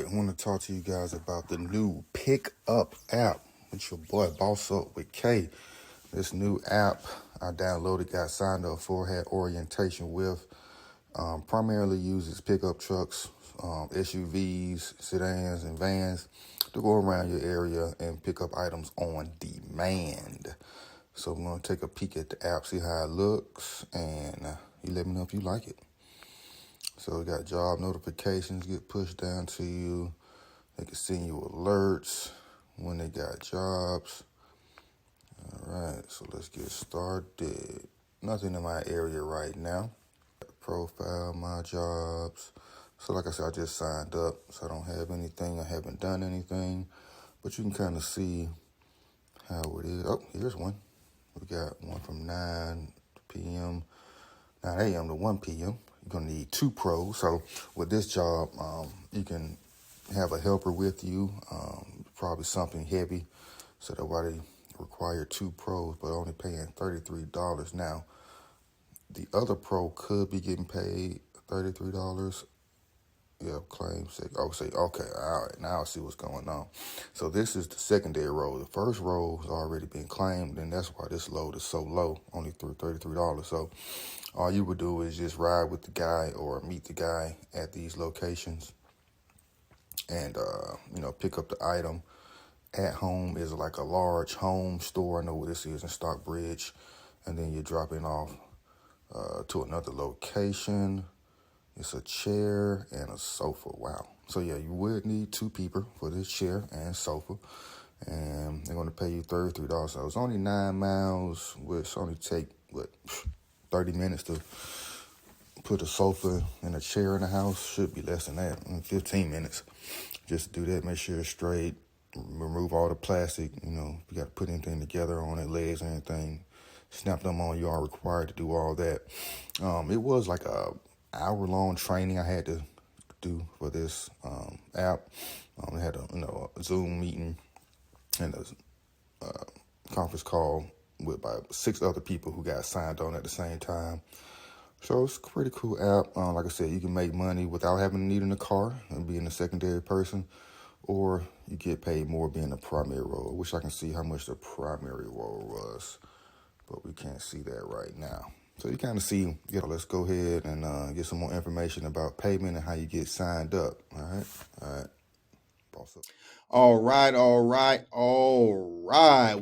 I want to talk to you guys about the new Pick Up app with your boy Boss Up with K. This new app I downloaded, got signed up for, had orientation with. Primarily uses pickup trucks, SUVs, sedans, and vans to go around your area and pick up items on demand. So I'm going to take a peek at the app, see how it looks, and you let me know if you like it. So we got job notifications get pushed down to you. They can send you alerts when they got jobs. All right, so let's get started. Nothing in my area right now. Profile, my jobs. So like I said, I just signed up, so I don't have anything. I haven't done anything, but you can kind of see how it is. Oh, here's one. We got one from 9 p.m., 9 a.m. to 1 p.m. You're going to need 2 pros. So with this job, you can have a helper with you, probably something heavy. So that's why they require 2 pros, but only paying $33 now. The other pro could be getting paid $33. Yeah, claim say, okay, all right, now I see what's going on. So this is the secondary role. The first role has already been claimed, and that's why this load is so low, only through $33. So all you would do is just ride with the guy or meet the guy at these locations and, pick up the item. At home is like a large home store. I know what this is in Stockbridge. And then you're dropping off to another location. It's a chair and a sofa. Wow. So yeah, you would need 2 people for this chair and sofa. And they're going to pay you $33. So it's only 9 miles, which only take, 30 minutes to put a sofa and a chair in the house. Should be less than that, 15 minutes. Just do that, make sure it's straight, remove all the plastic, if you got to put anything together on it, legs or anything, snap them on, you are required to do all that. It was like a hour-long training I had to do for this app. I had a Zoom meeting and a conference call with about 6 other people who got signed on at the same time. So it's a pretty cool app. Like I said, you can make money without having to need in a car and being a secondary person, or you get paid more being a primary role. I wish I can see how much the primary role was, but we can't see that right now. So you kind of see, let's go ahead and get some more information about payment and how you get signed up. All right. Boss up. All right.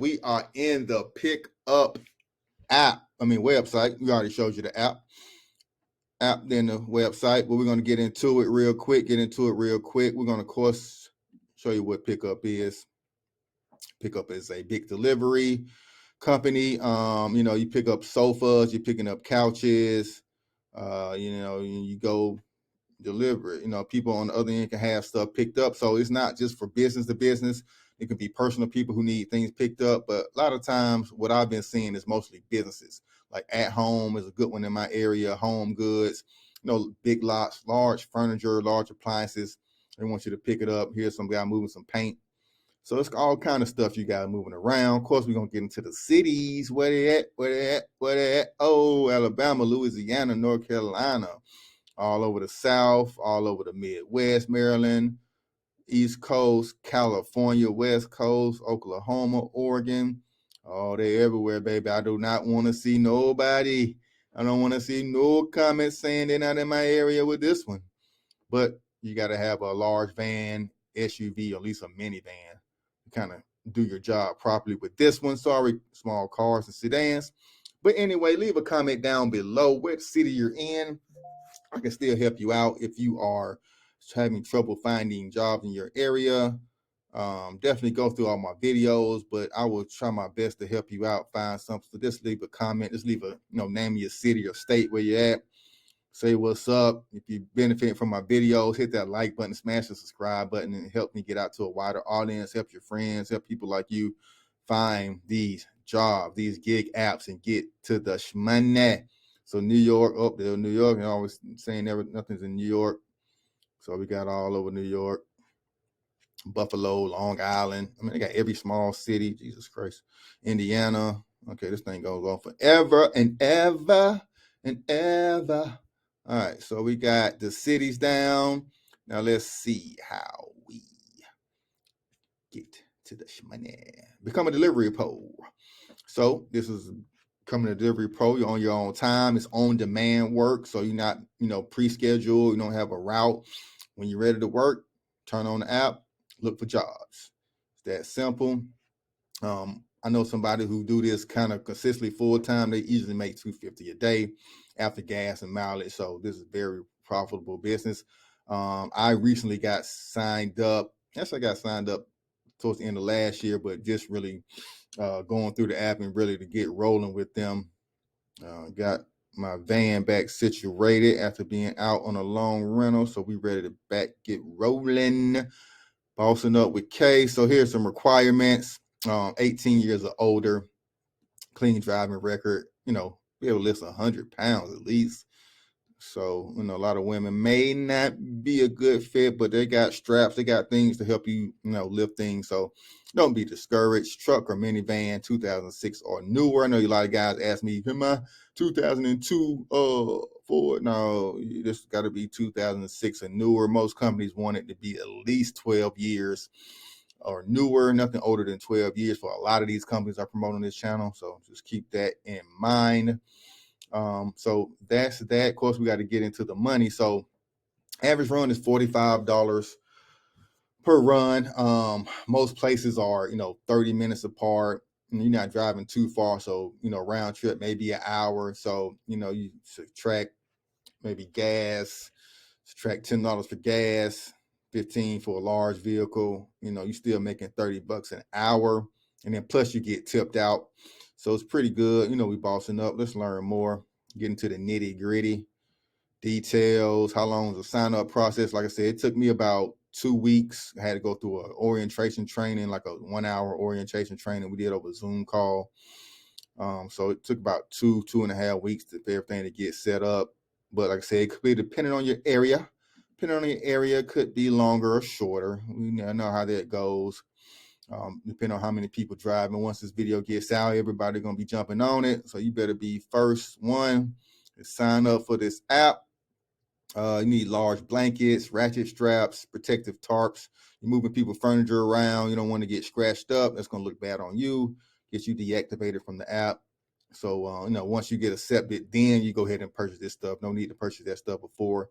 We are in the Pick Up website. We already showed you the app, then the website, but we're going to get into it real quick. We're going to, of course, show you what Pickup is. Pickup is a big delivery company. You pick up sofas, you're picking up couches, you go deliver it. People on the other end can have stuff picked up. So it's not just for business to business. It could be personal people who need things picked up. But a lot of times what I've been seeing is mostly businesses. Like At Home is a good one in my area, Home Goods, big lots, large furniture, large appliances. They want you to pick it up. Here's some guy moving some paint. So it's all kind of stuff you got moving around. Of course, we're going to get into the cities. Where they at? Oh, Alabama, Louisiana, North Carolina, all over the South, all over the Midwest, Maryland, East Coast, California, West Coast, Oklahoma, Oregon. Oh, they everywhere, baby. I do not want to see nobody. I don't want to see no comments saying they're not in my area with this one. But you got to have a large van, SUV, or at least a minivan to kind of do your job properly with this one. Sorry, small cars and sedans. But anyway, leave a comment down below what city you're in. I can still help you out if you are having trouble finding jobs in your area. Definitely go through all my videos, but I will try my best to help you out, find something. So just leave a comment, just leave a name of your city or state where you're at. Say what's up. If you benefit from my videos, hit that like button, smash the subscribe button, and help me get out to a wider audience, help your friends, help people like you find these jobs, these gig apps, and get to the shmoney. So New York, there, New York, and always saying nothing's in New York. So we got all over New York, Buffalo, Long Island. They got every small city. Jesus Christ. Indiana. Okay, this thing goes on forever and ever and ever. All right, so we got the cities down. Now let's see how we get to the money. Become a delivery pro. So this is becoming a delivery pro. You're on your own time. It's on demand work. So you're not, pre-scheduled. You don't have a route. When you're ready to work, turn on the app, look for jobs. It's that simple. I know somebody who do this kind of consistently full time. They easily make $250 a day after gas and mileage. So this is a very profitable business. I recently got signed up. Actually, I got signed up towards the end of last year, but just really going through the app and really to get rolling with them. Got my van back situated after being out on a long rental, so we ready to get rolling. Bossing up with K. So here's some requirements. 18 years or older, clean driving record, be able to lift 100 pounds at least. So, a lot of women may not be a good fit, but they got straps, they got things to help you, lift things. So don't be discouraged. Truck or minivan, 2006 or newer. I know a lot of guys ask me, am I 2002 Ford? No, this got to be 2006 or newer. Most companies want it to be at least 12 years or newer, nothing older than 12 years for a lot of these companies are promoting this channel. So just keep that in mind. So that's that. Of course, we got to get into the money. So average run is $45 per run. Most places are, 30 minutes apart. And you're not driving too far. So, round trip, maybe an hour. So, you subtract maybe gas, subtract $10 for gas, 15 for a large vehicle. You're still making $30 an hour. And then plus you get tipped out. So it's pretty good. We bossing up. Let's learn more. Get into the nitty gritty details. How long is the sign up process? Like I said, it took me about 2 weeks. I had to go through an orientation training, like a 1 hour orientation training we did over a Zoom call. So it took about 2.5 weeks for everything to get set up. But like I said, it could be depending on your area. Depending on your area, could be longer or shorter. We know how that goes. Depending on how many people drive. And once this video gets out, everybody's going to be jumping on it. So you better be first one to sign up for this app. You need large blankets, ratchet straps, protective tarps. You're moving people's furniture around. You don't want to get scratched up. That's going to look bad on you. Get you deactivated from the app. So, once you get accepted, then you go ahead and purchase this stuff. No need to purchase that stuff before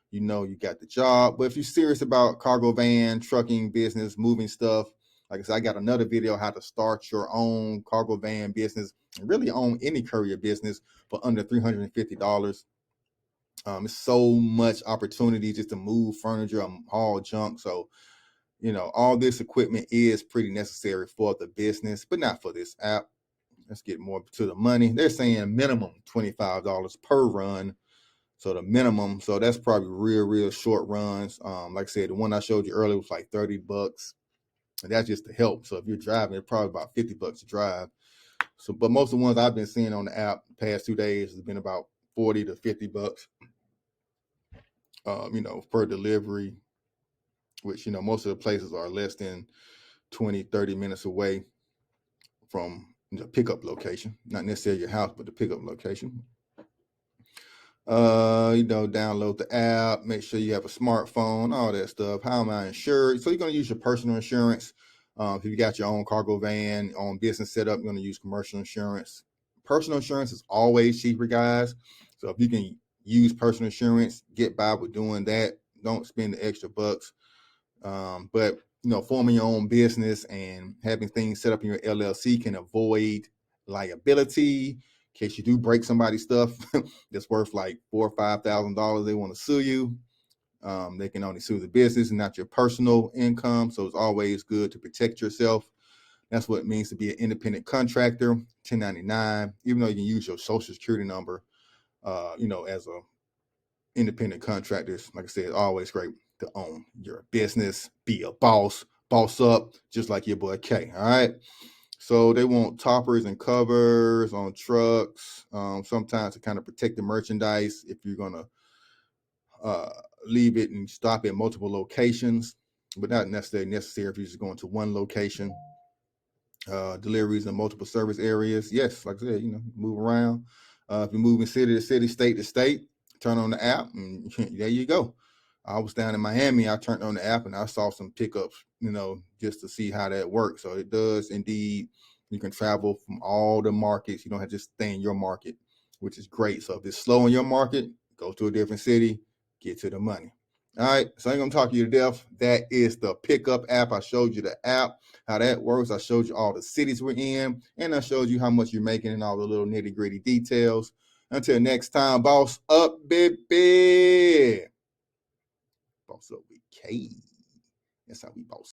you got the job. But if you're serious about cargo van, trucking business, moving stuff, like I said, I got another video how to start your own cargo van business and really own any courier business for under $350. It's so much opportunity just to move furniture, haul junk. So, all this equipment is pretty necessary for the business, but not for this app. Let's get more to the money. They're saying minimum $25 per run. So the minimum, so that's probably real short runs. Like I said, the one I showed you earlier was like $30. And that's just to help. So if you're driving, it's probably about $50 to drive. So, but most of the ones I've been seeing on the app the past 2 days has been about $40 to $50. Per delivery, which, most of the places are less than 20, 30 minutes away from the pickup location, not necessarily your house, but the pickup location. Download the app, make sure you have a smartphone, all that stuff. How am I insured? So you're going to use your personal insurance. If you got your own cargo van, own business setup, you're going to use commercial insurance. Personal insurance is always cheaper, guys. So if you can use personal insurance, get by with doing that. Don't spend the extra bucks. But forming your own business and having things set up in your LLC can avoid liability in case you do break somebody's stuff that's worth like $4,000 or $5,000. They want to sue you. They can only sue the business and not your personal income. So it's always good to protect yourself. That's what it means to be an independent contractor, 1099, even though you can use your social security number, as a independent contractors. Like I said, always great to own your business, be a boss up, just like your boy K. All right. So they want toppers and covers on trucks, sometimes to kind of protect the merchandise if you're going to leave it and stop at multiple locations, but not necessarily necessary if you're just going to one location. Deliveries in multiple service areas. Yes, like I said, move around. If you're moving city to city, state to state, turn on the app, and there you go. I was down in Miami. I turned on the app and I saw some pickups, just to see how that works. So it does indeed. You can travel from all the markets. You don't have to just stay in your market, which is great. So if it's slow in your market, go to a different city, get to the money. All right, so I ain't gonna talk you to death. That is the pickup app. I showed you the app, how that works. I showed you all the cities we're in, and I showed you how much you're making and all the little nitty-gritty details. Until next time, boss up, baby. Boss up with K. That's how we boss